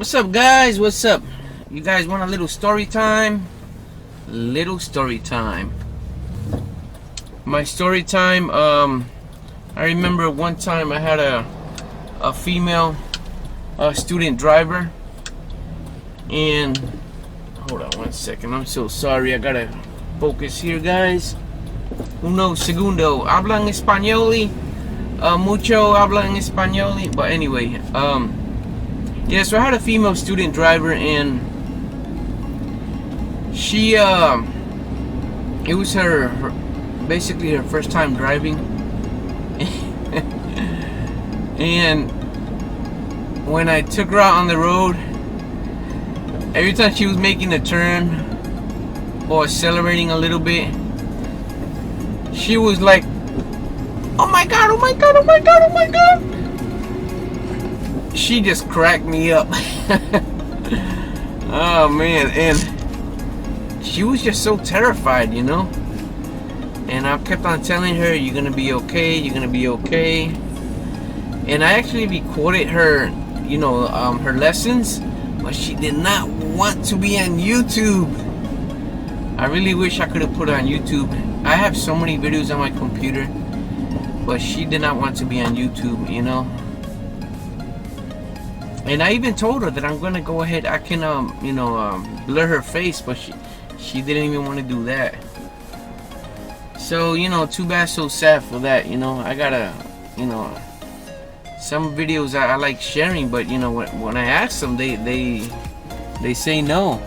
What's up, guys? What's up? You guys want a little story time? Little story time. My story time, I remember one time I had a female student driver, and hold on one second, I'm so sorry, I gotta focus here, guys. Uno segundo. Hablan español? Mucho hablan español? But anyway, yeah, so I had a female student driver, and she it was basically her first time driving. And when I took her out on the road, every time she was making a turn or accelerating a little bit, she was like, oh my god, oh my god, oh my god, oh my god. She just cracked me up. Oh man, and she was just so terrified, you know. And I kept on telling her, you're gonna be okay, you're gonna be okay. And I actually recorded her, you know, her lessons, but she did not want to be on YouTube. I really wish I could have put her on YouTube. I have so many videos on my computer, but she did not want to be on YouTube, you know. And I even told her that I'm gonna go ahead, I can you know, blur her face, but she didn't even want to do that. So, you know, too bad, so sad for that, you know. I gotta, you know, some videos I like sharing, but you know, when I ask them, they say no.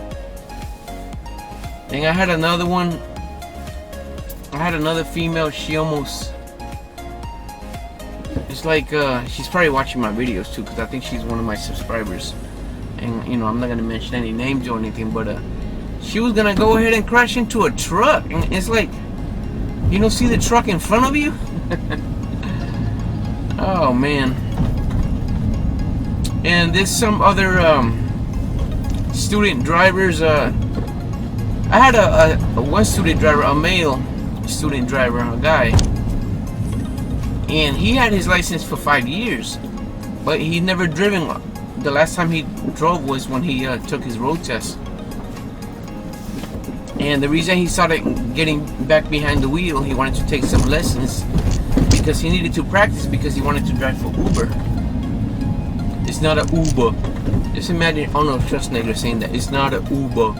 And I had another one, I had another female, she almost, it's like, she's probably watching my videos too, because I think she's one of my subscribers. And, you know, I'm not going to mention any names or anything, but she was going to go ahead and crash into a truck. And it's like, you don't see the truck in front of you? Oh, man. And there's some other student drivers. I had a one student driver, a male student driver, a guy. And he had his license for 5 years, but he never driven. The last time he drove was when he took his road test. And the reason he started getting back behind the wheel, he wanted to take some lessons because he needed to practice, because he wanted to drive for Uber. It's not an Uber. Just imagine Arnold Schwarzenegger saying that it's not an Uber.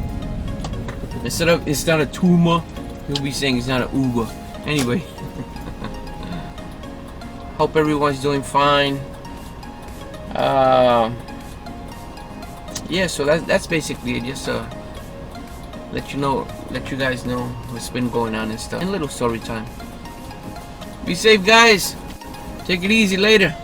Instead of it's not a tumor, he'll be saying it's not an Uber. Anyway. Hope everyone's doing fine. Yeah, so that's basically it. Just let you guys know what's been going on and stuff. And little story time. Be safe, guys. Take it easy later.